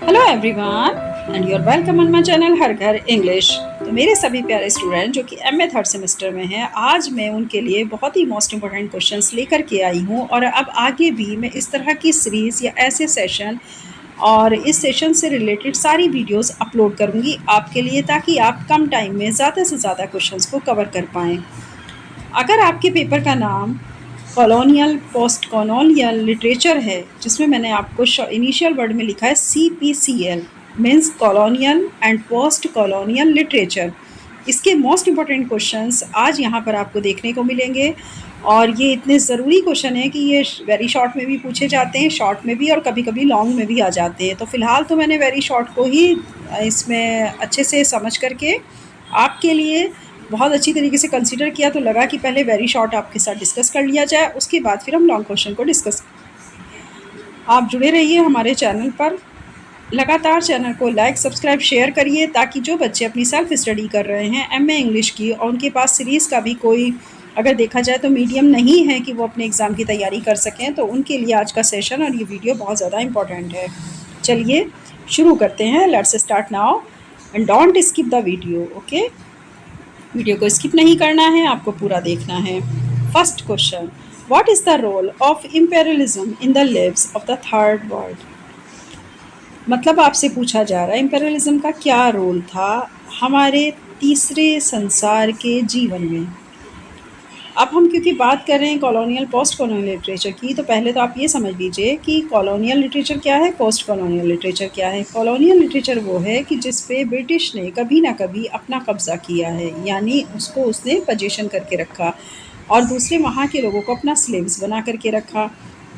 Hello everyone and you are welcome on my channel Har Ghar English. तो मेरे सभी प्यारे स्टूडेंट जो कि एमए थर्ड सेमेस्टर में हैं, आज मैं उनके लिए बहुत ही मोस्ट इम्पोर्टेंट क्वेश्चंस लेकर के आई हूँ। और अब आगे भी मैं इस तरह की सीरीज़ या ऐसे सेशन और इस सेशन से रिलेटेड सारी वीडियोस अपलोड करूँगी आपके लिए, ताकि आप कम टाइम में ज़्यादा से ज़्यादा क्वेश्चंस को कवर कर पाएँ। अगर आपके पेपर का नाम कॉलोनियल पोस्ट कॉलोनियल लिटरेचर है, जिसमें मैंने आपको इनिशियल वर्ड में लिखा है CPCL, means colonial and post colonial literature, इसके मोस्ट इम्पॉर्टेंट क्वेश्चंस आज यहाँ पर आपको देखने को मिलेंगे। और ये इतने ज़रूरी क्वेश्चन है कि ये वेरी शॉर्ट में भी पूछे जाते हैं, शॉर्ट में भी, और कभी कभी लॉन्ग में भी आ जाते हैं। तो फ़िलहाल तो मैंने वेरी शॉर्ट को ही इसमें अच्छे से समझ करके आपके लिए बहुत अच्छी तरीके से कंसीडर किया, तो लगा कि पहले वेरी शॉर्ट आपके साथ डिस्कस कर लिया जाए, उसके बाद फिर हम लॉन्ग क्वेश्चन को डिस्कस। आप जुड़े रहिए हमारे चैनल पर, लगातार चैनल को लाइक सब्सक्राइब शेयर करिए, ताकि जो बच्चे अपनी सेल्फ स्टडी कर रहे हैं एमए इंग्लिश की और उनके पास सीरीज़ का भी कोई अगर देखा जाए तो मीडियम नहीं है कि वो अपने एग्ज़ाम की तैयारी कर सकें, तो उनके लिए आज का सेशन और ये वीडियो बहुत ज़्यादा इंपॉर्टेंट है। चलिए शुरू करते हैं। Let's start now and don't skip the video. Okay, video को स्किप नहीं करना है, आपको पूरा देखना है। First question, what is the role of imperialism in the lives of the third world. मतलब आपसे पूछा जा रहा है इम्पेरियलिज्म का क्या रोल था हमारे तीसरे संसार के जीवन में। अब हम क्योंकि बात कर रहे हैं कॉलोनियल पोस्ट कॉलोनियल लिटरेचर की, तो पहले तो आप ये समझ लीजिए कि कॉलोनियल लिटरेचर क्या है, पोस्ट कॉलोनियल लिटरेचर क्या है। कॉलोनियल लिटरेचर वो है कि जिस पे ब्रिटिश ने कभी ना कभी अपना कब्जा किया है, यानी उसको उसने पोजीशन करके रखा और दूसरे वहाँ के लोगों को अपना स्लेव्स बना करके रखा।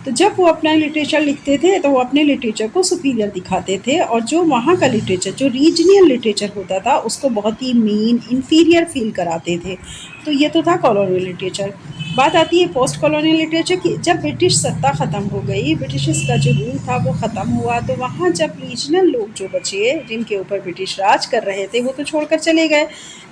तो जब वो अपना लिटरेचर लिखते थे तो वो अपने लिटरेचर को सुपीरियर दिखाते थे, और जो वहाँ का लिटरेचर जो रीजनल लिटरेचर होता था उसको बहुत ही मीन इन्फीरियर फील कराते थे। तो ये तो था कॉलोनियल लिटरेचर। बात आती है पोस्ट कॉलोनियल लिटरेचर की। जब ब्रिटिश सत्ता ख़त्म हो गई, ब्रिटिश का जो रूल था वो ख़त्म हुआ, तो वहाँ जब रीजनल लोग जो बचे जिनके ऊपर ब्रिटिश राज कर रहे थे वो तो छोड़कर चले गए,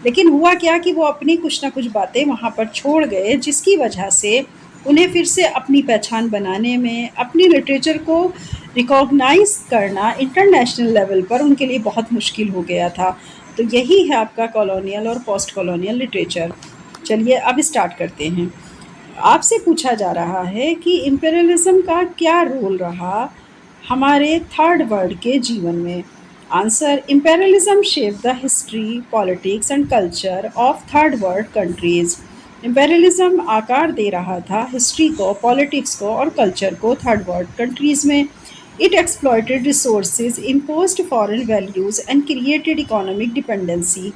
लेकिन हुआ क्या कि वो अपनी कुछ ना कुछ बातें वहाँ पर छोड़ गए, जिसकी वजह से उन्हें फिर से अपनी पहचान बनाने में, अपनी लिटरेचर को रिकॉग्नाइज करना इंटरनेशनल लेवल पर उनके लिए बहुत मुश्किल हो गया था। तो यही है आपका कॉलोनियल और पोस्ट कॉलोनियल लिटरेचर। चलिए अब स्टार्ट करते हैं। आपसे पूछा जा रहा है कि इम्पेरियलिज्म का क्या रोल रहा हमारे थर्ड वर्ल्ड के जीवन में। Answer, imperialism shape the history, politics and culture of third world countries. Imperialism आकार दे रहा था हिस्ट्री को, पॉलिटिक्स को और कल्चर को थर्ड वर्ल्ड कंट्रीज़ में। It exploited resources, imposed foreign values and created economic dependency.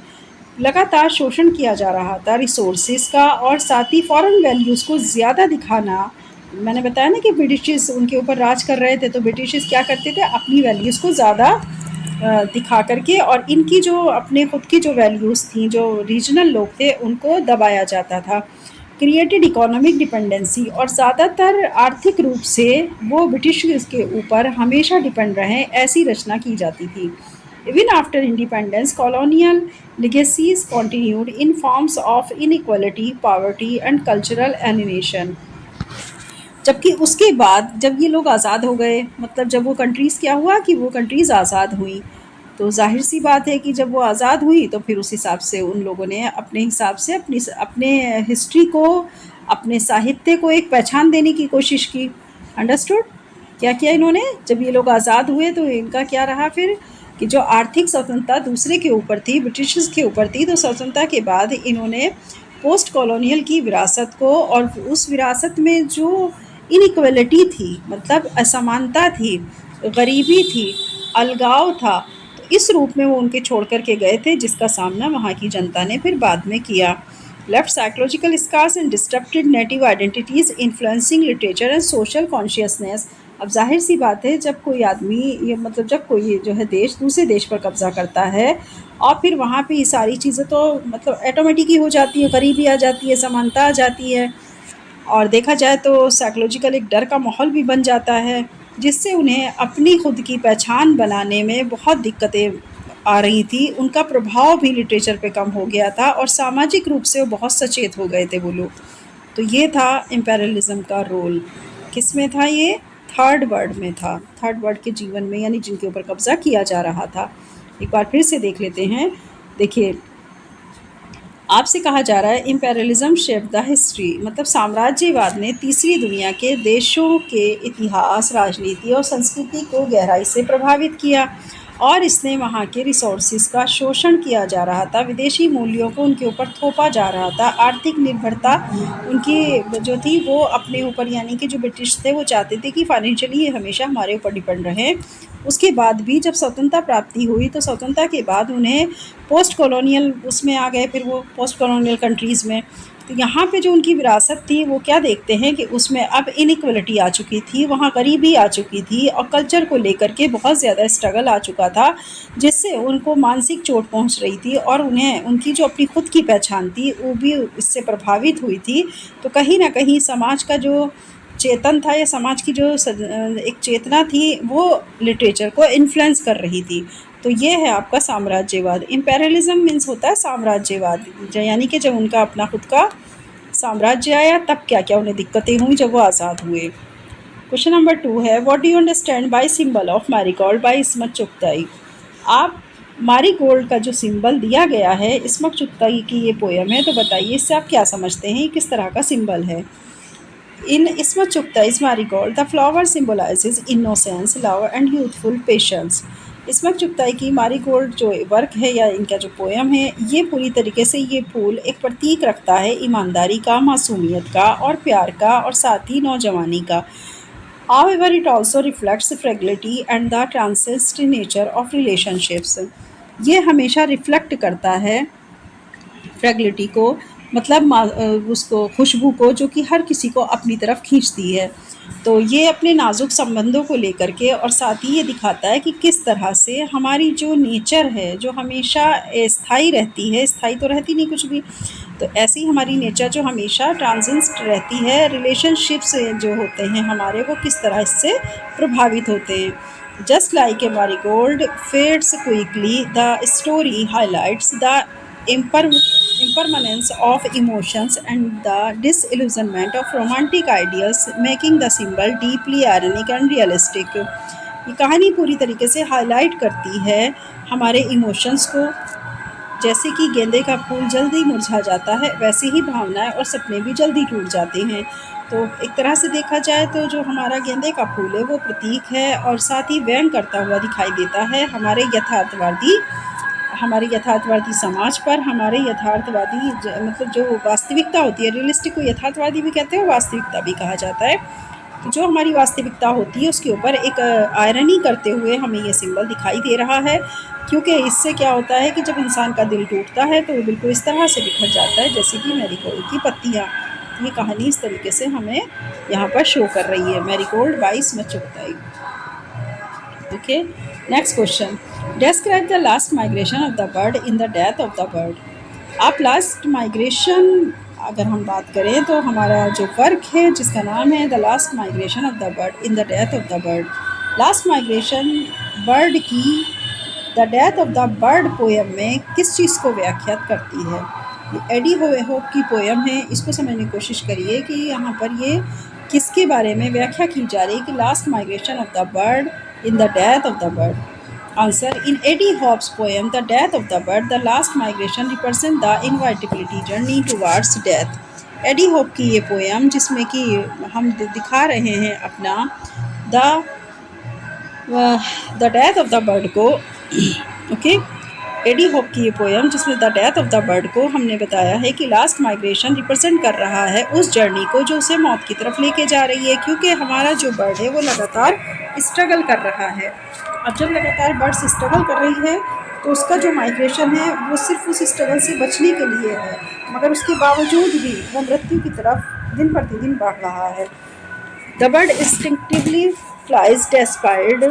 लगातार शोषण किया जा रहा था रिसोर्सेज का, और साथ ही फॉरेन वैल्यूज़ को ज़्यादा दिखाना। मैंने बताया ना कि ब्रिटिश उनके ऊपर राज कर रहे थे, तो ब्रिटिश क्या करते थे, अपनी वैल्यूज़ को ज़्यादा दिखा करके, और इनकी जो अपने खुद की जो वैल्यूज़ थी, जो रीजनल लोग थे, उनको दबाया जाता था। क्रिएटेड इकोनॉमिक डिपेंडेंसी, और ज़्यादातर आर्थिक रूप से वो ब्रिटिश के ऊपर हमेशा डिपेंड रहे, ऐसी रचना की जाती थी। Even after independence, colonial legacies continued in forms of inequality, poverty, and cultural alienation. जबकि उसके बाद जब ये लोग आज़ाद हो गए, मतलब जब वो कंट्रीज़ क्या हुआ कि वो कंट्रीज़ आज़ाद हुई, तो जाहिर सी बात है कि जब वो आज़ाद हुई तो फिर उस हिसाब से उन लोगों ने अपने हिसाब से अपने हिस्ट्री को, अपने साहित्य को एक पहचान देने की कोशिश की। अंडरस्टूड? क्या किया इन्होंने, जब ये लोग आज़ाद हुए तो इनका क्या रहा फिर कि जो आर्थिक स्वतंत्रता दूसरे के ऊपर थी, ब्रिटिश के ऊपर थी, तो स्वतंत्रता के बाद इन्होंने पोस्ट कॉलोनियल की विरासत को, और उस विरासत में जो इनइक्वलिटी थी, मतलब असमानता थी, गरीबी थी, अलगाव था, तो इस रूप में वो उनके छोड़ कर के गए थे, जिसका सामना वहाँ की जनता ने फिर बाद में किया। Left psychological scars and disturbed native identities influencing literature and social consciousness. अब जाहिर सी बात है, जब कोई आदमी, ये मतलब जब कोई जो है देश दूसरे देश पर कब्जा करता है, और फिर वहाँ पे ये सारी चीज़ें तो मतलब ऑटोमेटिक ही हो जाती है, गरीबी आ जाती है, समानता आ जाती है, और देखा जाए तो साइकोलॉजिकल एक डर का माहौल भी बन जाता है, जिससे उन्हें अपनी खुद की पहचान बनाने में बहुत दिक्कतें आ रही थी। उनका प्रभाव भी लिटरेचर पे कम हो गया था, और सामाजिक रूप से वो बहुत सचेत हो गए थे वो लोग। तो ये था इम्पेरियलिज्म का रोल। किस में था ये? थर्ड वर्ल्ड में था, थर्ड वर्ल्ड के जीवन में, यानी जिनके ऊपर कब्जा किया जा रहा था। एक बार फिर से देख लेते हैं। देखिए, आपसे कहा जा रहा है इम्पेरियलिज्म शेप्ड द हिस्ट्री, मतलब साम्राज्यवाद ने तीसरी दुनिया के देशों के इतिहास, राजनीति और संस्कृति को गहराई से प्रभावित किया, और इसने वहाँ के रिसोर्सेज का शोषण किया जा रहा था, विदेशी मूल्यों को उनके ऊपर थोपा जा रहा था, आर्थिक निर्भरता उनकी जो थी वो अपने ऊपर, यानी कि जो ब्रिटिश थे वो चाहते थे कि फाइनेंशियली ये हमेशा हमारे ऊपर डिपेंड रहें। उसके बाद भी जब स्वतंत्रता प्राप्ति हुई तो स्वतंत्रता के बाद उन्हें पोस्ट कॉलोनियल उसमें आ गए, फिर वो पोस्ट कॉलोनियल कंट्रीज़ में। तो यहाँ पे जो उनकी विरासत थी वो क्या देखते हैं कि उसमें अब इनइक्वलिटी आ चुकी थी, वहाँ गरीबी आ चुकी थी, और कल्चर को लेकर के बहुत ज़्यादा स्ट्रगल आ चुका था, जिससे उनको मानसिक चोट पहुँच रही थी, और उन्हें उनकी जो अपनी खुद की पहचान थी वो भी इससे प्रभावित हुई थी। तो कहीं ना कहीं समाज का जो चेतन था, या समाज की जो एक चेतना थी, वो लिटरेचर को इन्फ्लुएंस कर रही थी। तो ये है आपका साम्राज्यवाद। इम्पेरियलिज्म मीन्स होता है साम्राज्यवाद, यानी कि जब उनका अपना खुद का साम्राज्य आया तब क्या क्या उन्हें दिक्कतें हुई जब वो आज़ाद हुए। क्वेश्चन नंबर 2 है, what do you understand by symbol of marigold by Ismat Chughtai. आप मैरीगोल्ड का जो सिंबल दिया गया है, इस्मत चुगताई की ये पोयम है, तो बताइए इससे आप क्या समझते हैं, किस तरह का सिंबल है। In Ismat Chughtai's Marigold, the flower symbolizes innocence, love and youthful patience. Ismat Chughtai की मारीगोल्ड जो वर्क है या इनका जो पोयम है, ये पूरी तरीके से ये फूल एक प्रतीक रखता है ईमानदारी का, मासूमियत का और प्यार का, और साथ ही नौजवानी का। However, it also reflects fragility and the transient nature of relationships. ये हमेशा रिफ्लेक्ट करता है फ्रेगलिटी को, मतलब उसको खुशबू को, जो कि हर किसी को अपनी तरफ खींचती है। तो ये अपने नाजुक संबंधों को लेकर के, और साथ ही ये दिखाता है कि किस तरह से हमारी जो नेचर है जो हमेशा स्थायी रहती है, स्थायी तो रहती नहीं कुछ भी, तो ऐसी हमारी नेचर जो हमेशा ट्रांजिएंट रहती है, रिलेशनशिप्स जो होते हैं हमारे, वो किस तरह इससे प्रभावित होते हैं। Just like a marigold fades quickly, the story highlights the impermanence of emotions and the disillusionment of romantic ideals, making the symbol deeply ironic and realistic. ये कहानी पूरी तरीके से हाईलाइट करती है हमारे इमोशंस को, जैसे कि गेंदे का फूल जल्दी मुरझा जाता है, वैसे ही भावनाएं और सपने भी जल्दी टूट जाते हैं। तो एक तरह से देखा जाए तो जो हमारा गेंदे का फूल है वो प्रतीक है, और साथ ही व्यंग करता हुआ दिखाई देता है हमारे यथार्थवादी समाज पर, हमारे यथार्थवादी मतलब जो वास्तविकता होती है, रियलिस्टिक को यथार्थवादी भी कहते हैं, वास्तविकता भी कहा जाता है। तो जो हमारी वास्तविकता होती है उसके ऊपर एक आयरनी करते हुए हमें ये सिंबल दिखाई दे रहा है, क्योंकि इससे क्या होता है कि जब इंसान का दिल टूटता है तो वो बिल्कुल इस तरह से बिखर जाता है जैसे कि मैरीगोल्ड की पत्तियाँ। ये कहानी इस तरीके से हमें यहाँ पर शो कर रही है, marigold by Ismat Chughtai. Okay, next question, describe the last migration of the bird in the death of the bird. आप लास्ट माइग्रेशन अगर हम बात करें तो हमारा जो वर्क है जिसका नाम है the last migration of the bird in the death of the bird. Last migration bird की the death of the bird poem में किस चीज़ को व्याख्यात करती है। ये एडी होप की पोएम है, इसको समझने की कोशिश करिए कि यहाँ पर ये किसके बारे में व्याख्या की जा रही है कि last migration of the bird in the death of the bird. Answer, in Eddie Hop's poem The Death of the Bird, the last migration represents the inevitability journey towards death. AD Hope की ये poem जिसमें कि हम दिखा रहे हैं अपना the death of the bird को। ओके, एडी होप की ये पोएम जिसमें the death of the bird को हमने बताया है कि लास्ट माइग्रेशन रिप्रेजेंट कर रहा है उस जर्नी को जो उसे मौत की तरफ लेके जा रही है, क्योंकि हमारा जो बर्ड है वो लगातार स्ट्रगल कर रहा है। अब जब लगातार बर्ड्स स्ट्रगल कर रही है तो उसका जो माइग्रेशन है वो सिर्फ उस स्ट्रगल से बचने के लिए है, मगर उसके बावजूद भी वो मृत्यु की तरफ दिन प्रतिदिन बढ़ रहा है। The bird instinctively flies despite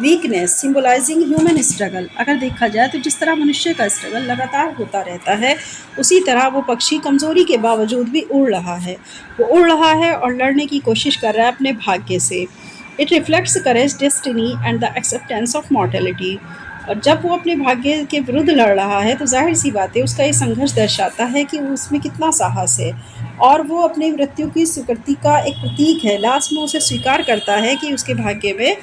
weakness symbolising human struggle. अगर देखा जाए तो जिस तरह मनुष्य का स्ट्रगल लगातार होता रहता है, उसी तरह वो पक्षी कमज़ोरी के बावजूद भी उड़ रहा है, वो उड़ रहा है और लड़ने की कोशिश कर रहा है अपने भाग्य से। It reflects courage, destiny and the acceptance of mortality. और जब वो अपने भाग्य के विरुद्ध लड़ रहा है तो ज़ाहिर-सी बात है उसका ये संघर्ष दर्शाता है कि उसमें कितना साहस है और वो अपनी मृत्यु की स्वीकृति का एक प्रतीक है। लास्ट में उसे स्वीकार करता है कि उसके भाग्य में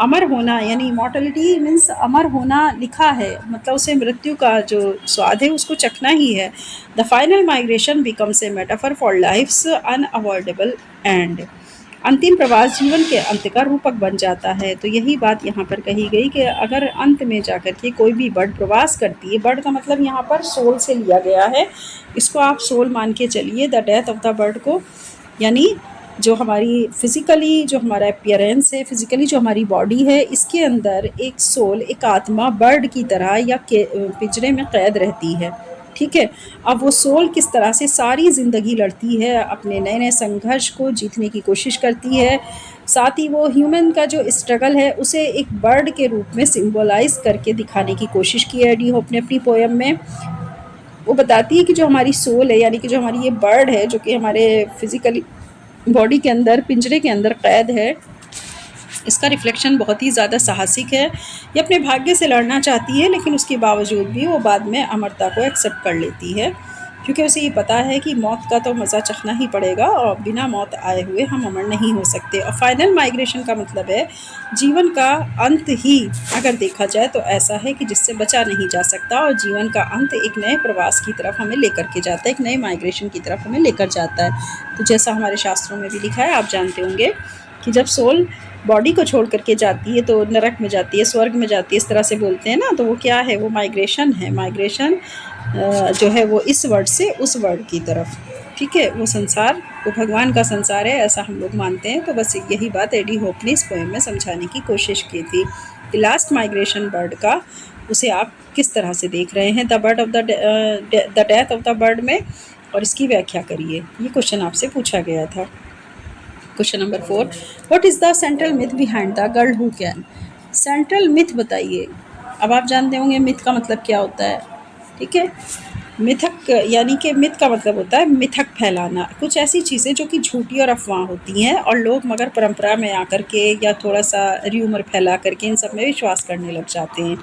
अमर होना यानी इमॉर्टैलिटी मीन्स अमर होना लिखा है, मतलब उसे मृत्यु का जो स्वाद है उसको चखना ही है। The final migration becomes a metaphor for life's unavoidable end. अंतिम प्रवास जीवन के अंत का रूपक बन जाता है। तो यही बात यहाँ पर कही गई कि अगर अंत में जाकर के कोई भी बर्ड प्रवास करती है, बर्ड का मतलब यहाँ पर सोल से लिया गया है, इसको आप सोल मान के चलिए the death of the bird को, यानी जो हमारी फिज़िकली जो हमारा अपीयरेंस है, फिज़िकली जो हमारी बॉडी है, इसके अंदर एक सोल, एक आत्मा बर्ड की तरह या पिंजरे में कैद रहती है। ठीक है, अब वो सोल किस तरह से सारी ज़िंदगी लड़ती है, अपने नए नए संघर्ष को जीतने की कोशिश करती है, साथ ही वो ह्यूमन का जो स्ट्रगल है उसे एक बर्ड के रूप में सिंबलाइज करके दिखाने की कोशिश की है एडी होप ने अपनी पोएम में। वो बताती है कि जो हमारी सोल है यानी कि जो हमारी ये बर्ड है जो कि हमारे फिज़िकली बॉडी के अंदर पिंजरे के अंदर कैद है, इसका रिफ्लेक्शन बहुत ही ज़्यादा साहसिक है। ये अपने भाग्य से लड़ना चाहती है लेकिन उसके बावजूद भी वो बाद में अमरता को एक्सेप्ट कर लेती है, क्योंकि उसे ये पता है कि मौत का तो मज़ा चखना ही पड़ेगा और बिना मौत आए हुए हम अमर नहीं हो सकते। और फाइनल माइग्रेशन का मतलब है जीवन का अंत ही अगर देखा जाए तो ऐसा है कि जिससे बचा नहीं जा सकता, और जीवन का अंत एक नए प्रवास की तरफ हमें लेकर के जाता है, एक नए माइग्रेशन की तरफ हमें लेकर जाता है। तो जैसा हमारे शास्त्रों में भी लिखा है, आप जानते होंगे कि जब सोल बॉडी को छोड़ करके जाती है तो नरक में जाती है, स्वर्ग में जाती है, इस तरह से बोलते हैं ना, तो वो क्या है, वो माइग्रेशन है। माइग्रेशन जो है वो इस वर्ड से उस वर्ड की तरफ, ठीक है, वो संसार, वो भगवान का संसार है ऐसा हम लोग मानते हैं। तो बस यही बात एडी होप ने इस पोएम में समझाने की कोशिश की थी कि लास्ट माइग्रेशन बर्ड का उसे आप किस तरह से देख रहे हैं, the bird of the death of the bird में, और इसकी व्याख्या करिए। ये क्वेश्चन आपसे पूछा गया था। Question number 4, what is the central myth behind the girl who can. Central myth बताइए। अब आप जानते होंगे मिथ का मतलब क्या होता है, ठीक है। मिथक यानी कि मिथ का मतलब होता है मिथक फैलाना, कुछ ऐसी चीज़ें जो कि झूठी और अफवाह होती हैं और लोग मगर परंपरा में आकर के या थोड़ा सा र्यूमर फैला करके इन सब में विश्वास करने लग जाते हैं।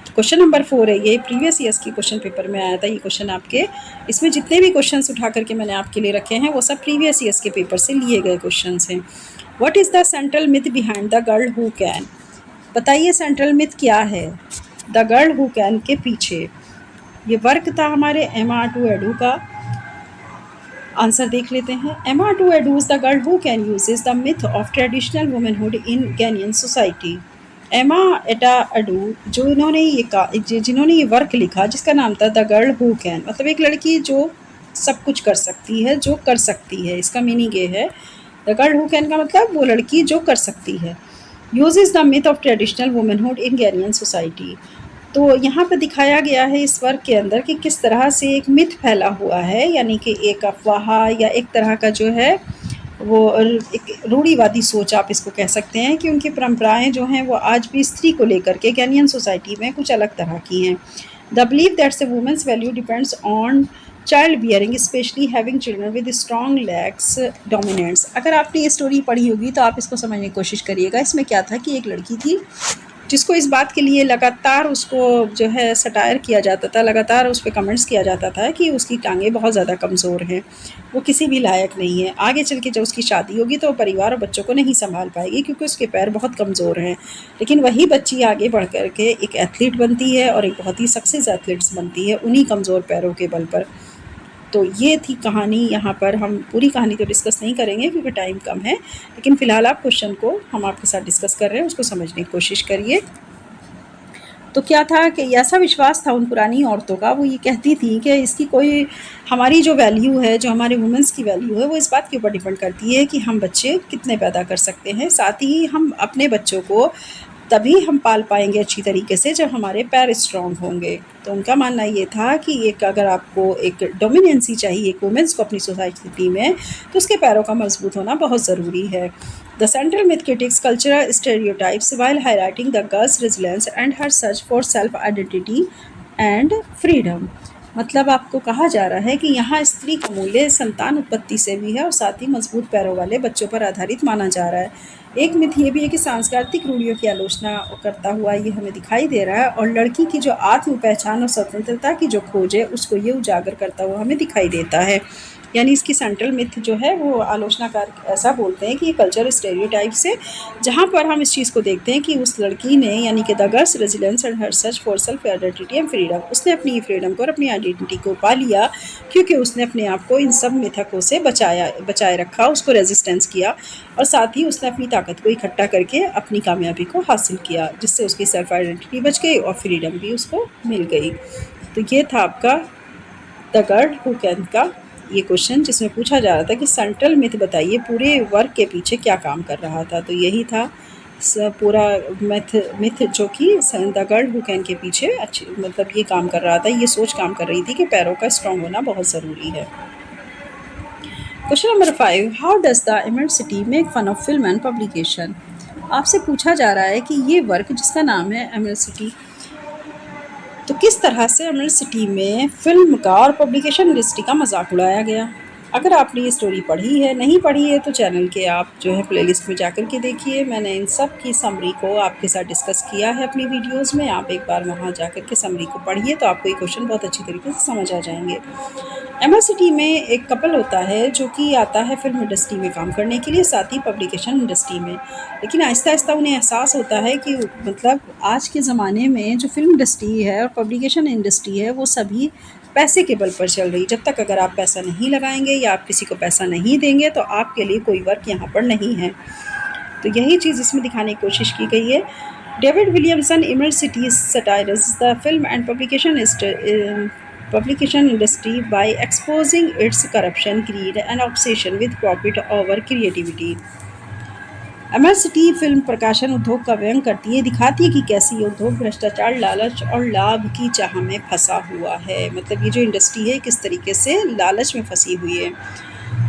क्वेश्चन नंबर 4 है, ये प्रीवियस ईयर्स की क्वेश्चन पेपर में आया था ये क्वेश्चन आपके। इसमें जितने भी क्वेश्चंस उठा करके मैंने आपके लिए रखे हैं वो सब प्रीवियस ईयर्स के पेपर से लिए गए क्वेश्चंस हैं। What is the central myth behind the girl who can. बताइए सेंट्रल मिथ क्या है द गर्ल हु कैन के पीछे। ये वर्क था हमारे एमा टू एडू का। आंसर देख लेते हैं। Ama Ata Aidoo is the girl who can uses the myth of traditional womanhood in Ghanaian society. Ama Ata ado जिन्होंने ये वर्क लिखा जिसका नाम था द गर्ल हु कैन, मतलब एक लड़की जो सब कुछ कर सकती है, जो कर सकती है, इसका मीनिंग ये है। द गर्ल हु कैन का मतलब वो लड़की जो कर सकती है। Uses the myth of traditional womanhood in Ghanaian society. तो यहाँ पे दिखाया गया है इस वर्क के अंदर कि किस तरह से एक मिथ फैला हुआ है, यानी कि एक अफवाह या एक तरह का जो है वो एक रूढ़िवादी सोच आप इसको कह सकते हैं कि उनकी परंपराएं जो हैं वो आज भी स्त्री को लेकर के गैनियन सोसाइटी में कुछ अलग तरह की हैं। The believe that's a women's value depends on child bearing specially having children with strong legs dominants. अगर आपने ये स्टोरी पढ़ी होगी तो आप इसको समझने की कोशिश करिएगा। इसमें क्या था कि एक लड़की थी जिसको इस बात के लिए लगातार उसको जो है सटायर किया जाता था, लगातार उस पर कमेंट्स किया जाता था कि उसकी टांगें बहुत ज़्यादा कमज़ोर हैं, वो किसी भी लायक नहीं है, आगे चल के जब उसकी शादी होगी तो वो परिवार और बच्चों को नहीं संभाल पाएगी क्योंकि उसके पैर बहुत कमज़ोर हैं। लेकिन वही बच्ची आगे बढ़ कर के एक एथलीट बनती है और एक बहुत ही सक्सेस एथलीट्स बनती है उन्हीं कमज़ोर पैरों के बल पर। तो ये थी कहानी। यहाँ पर हम पूरी कहानी तो डिस्कस नहीं करेंगे क्योंकि टाइम कम है, लेकिन फ़िलहाल आप क्वेश्चन को हम आपके साथ डिस्कस कर रहे हैं उसको समझने की कोशिश करिए। तो क्या था कि ऐसा विश्वास था उन पुरानी औरतों का, वो ये कहती थी कि इसकी कोई हमारी जो वैल्यू है, जो हमारे वुमेंस की वैल्यू है, वो इस बात के ऊपर डिपेंड करती है कि हम बच्चे कितने पैदा कर सकते हैं। साथ ही हम अपने बच्चों को तभी हम पाल पाएंगे अच्छी तरीके से जब हमारे पैर स्ट्रॉन्ग होंगे। तो उनका मानना ये था कि एक अगर आपको एक डोमिनेंसी चाहिए एक वुमेंस को अपनी सोसाइटी में, तो उसके पैरों का मजबूत होना बहुत ज़रूरी है। The central myth critiques cultural stereotypes while highlighting the girl's resilience and her search for self-identity and freedom. मतलब आपको कहा जा रहा है कि यहाँ स्त्री का मूल्य संतान उत्पत्ति से भी है और साथ ही मजबूत पैरों वाले बच्चों पर आधारित माना जा रहा है। एक मिथ ये भी है कि सांस्कृतिक रूढ़ियों की आलोचना करता हुआ ये हमें दिखाई दे रहा है और लड़की की जो आत्म पहचान और स्वतंत्रता की जो खोज है उसको ये उजागर करता हुआ हमें दिखाई देता है। यानी इसकी सेंट्रल मिथ जो है वो आलोचनाकार ऐसा बोलते हैं कि ये कल्चर स्टेरियोटाइप से, जहाँ पर हम इस चीज़ को देखते हैं कि उस लड़की ने यानी कि the girls resilience and her search for self identity and freedom, उसने अपनी फ्रीडम को और अपनी आइडेंटिटी को पा लिया क्योंकि उसने अपने आप को इन सब मिथकों से बचाए रखा, उसको रेजिस्टेंस किया और साथ ही उसने अपनी ताकत को इकट्ठा करके अपनी कामयाबी को हासिल किया, जिससे उसकी सेल्फ आइडेंटिटी बच गई और फ्रीडम भी उसको मिल गई। तो ये था आपका द गर्ल हू कैन का ये क्वेश्चन, जिसमें पूछा जा रहा था कि सेंट्रल मिथ बताइए पूरे वर्क के पीछे क्या काम कर रहा था। तो यही था पूरा मिथ जो कि द गर्ल हू कैन के पीछे अच्छी मतलब ये काम कर रहा था, ये सोच काम कर रही थी कि पैरों का स्ट्रॉन्ग होना बहुत ज़रूरी है। Question number 5, how does the Emerald City make fun of film and publication. आपसे पूछा जा रहा है कि ये वर्क जिसका नाम है इमर्सिटी, तो किस तरह से इमर्सिटी में फिल्म का और पब्लिकेशन इंडस्ट्री का मजाक उड़ाया गया। अगर आपने ये स्टोरी पढ़ी है, नहीं पढ़ी है तो चैनल के आप जो है प्लेलिस्ट में जाकर के देखिए। मैंने इन सब की समरी को आपके साथ डिस्कस किया है अपनी वीडियोस में, आप एक बार वहाँ जाकर के समरी को पढ़िए तो आपको ये क्वेश्चन बहुत अच्छी तरीके से समझ आ जाएंगे। एमआरसिटी में एक कपल होता है जो कि आता है फिल्म इंडस्ट्री में काम करने के लिए, साथ ही पब्लिकेशन इंडस्ट्री में, लेकिन आहिस्ता आहिस्ता उन्हें एहसास होता है कि मतलब आज के ज़माने में जो फिल्म इंडस्ट्री है और पब्लिकेशन इंडस्ट्री है वो सभी पैसे के बल पर चल रही। जब तक अगर आप पैसा नहीं लगाएंगे या आप किसी को पैसा नहीं देंगे तो आपके लिए कोई वर्क यहाँ पर नहीं है। तो यही चीज़ इसमें दिखाने की कोशिश की गई है। David Williamson Emerald City satirise the film and publication industry by exposing its corruption, greed and obsession with profit over creativity. Emerald City film प्रकाशन उद्योग का व्यंग करती है, दिखाती है कि कैसे ये उद्योग भ्रष्टाचार, लालच और लाभ की चाह में फंसा हुआ है। मतलब ये जो इंडस्ट्री है किस तरीके से लालच में फंसी हुई है।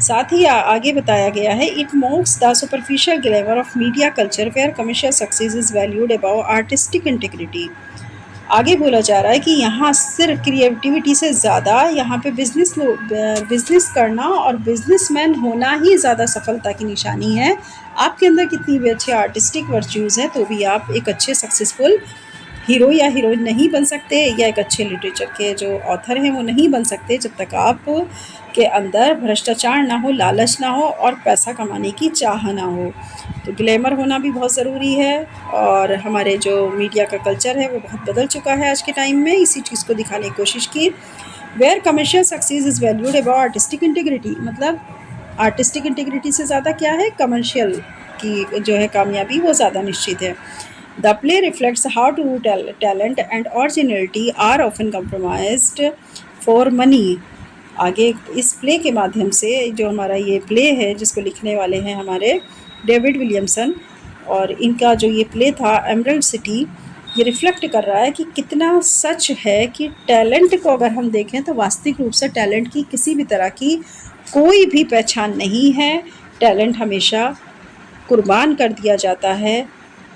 साथ ही आगे बताया गया है, it mocks the superficial glamour of media culture where commercial success is valued above artistic integrity. आगे बोला जा रहा है कि यहाँ सिर्फ क्रिएटिविटी से ज़्यादा यहाँ पे बिजनेस करना और बिजनेसमैन होना ही ज़्यादा सफलता की निशानी है। आपके अंदर कितनी भी अच्छे आर्टिस्टिक वर्च्यूज़ हैं तो भी आप एक अच्छे सक्सेसफुल हीरो या हीरोइन नहीं बन सकते, या एक अच्छे लिटरेचर के जो ऑथर हैं वो नहीं बन सकते जब तक आप के अंदर भ्रष्टाचार ना हो, लालच ना हो और पैसा कमाने की चाह ना हो। तो ग्लैमर होना भी बहुत ज़रूरी है और हमारे जो मीडिया का कल्चर है वो बहुत बदल चुका है आज के टाइम में। इसी चीज़ को दिखाने की कोशिश की। Where commercial success is valued about artistic integrity, मतलब आर्टिस्टिक इंटीग्रिटी से ज़्यादा क्या है, कमर्शियल की जो है कामयाबी वो ज़्यादा निश्चित है। The play reflects how to talent and originality are often compromised for money. आगे इस प्ले के माध्यम से जो हमारा ये प्ले है जिसको लिखने वाले हैं हमारे डेविड विलियमसन, और इनका जो ये प्ले था एमरल्ड सिटी, ये रिफ्लेक्ट कर रहा है कि कितना सच है कि टैलेंट को अगर हम देखें तो वास्तविक रूप से टैलेंट की किसी भी तरह की कोई भी पहचान नहीं है। टैलेंट हमेशा कुर्बान कर दिया जाता है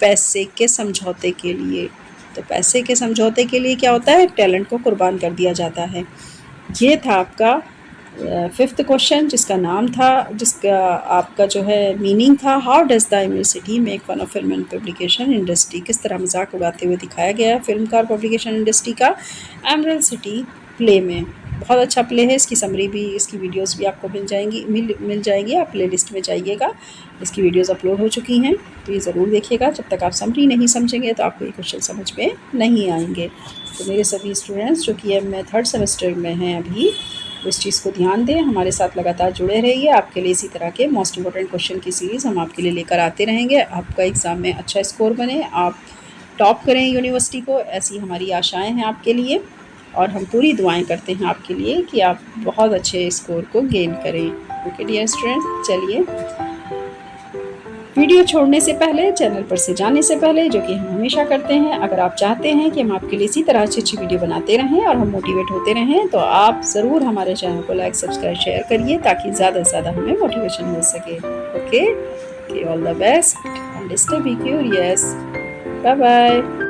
पैसे के समझौते के लिए। तो पैसे के समझौते के लिए क्या होता है, टैलेंट को कुर्बान कर दिया जाता है। ये था आपका 5th क्वेश्चन जिसका नाम था, जिसका आपका जो है मीनिंग था, how does the Emerald City make fun of film and publication industry. किस तरह मजाक उड़ाते हुए दिखाया गया है फिल्म का और पब्लिकेशन इंडस्ट्री का एमरल्ड सिटी प्ले में। बहुत अच्छा प्ले है, इसकी समरी भी, इसकी वीडियोस भी आपको मिल जाएंगी। आप प्लेलिस्ट में जाइएगा, इसकी वीडियोस अपलोड हो चुकी हैं तो ये ज़रूर देखिएगा। जब तक आप समरी नहीं समझेंगे तो आपको ये क्वेश्चन समझ में नहीं आएंगे। तो मेरे सभी स्टूडेंट्स जो कि मैं 3rd सेमेस्टर में हैं अभी, उस चीज़ को ध्यान दें, हमारे साथ लगातार जुड़े रहिए। आपके लिए इसी तरह के मोस्ट इम्पॉर्टेंट क्वेश्चन की सीरीज़ हम आपके लिए लेकर आते रहेंगे। आपका एग्ज़ाम में अच्छा स्कोर बने, आप टॉप करें यूनिवर्सिटी को, ऐसी हमारी आशाएं हैं आपके लिए और हम पूरी दुआएं करते हैं आपके लिए कि आप बहुत अच्छे स्कोर को गेन करें। ओके डियर स्टूडेंट, चलिए वीडियो छोड़ने से पहले, चैनल पर से जाने से पहले, जो कि हम हमेशा करते हैं, अगर आप चाहते हैं कि हम आपके लिए इसी तरह अच्छी वीडियो बनाते रहें और हम मोटिवेट होते रहें तो आप ज़रूर हमारे चैनल को लाइक, सब्सक्राइब, शेयर करिए ताकि ज़्यादा से ज़्यादा हमें मोटिवेशन मिल सके। Okay, all the best and stay be curious. Bye bye.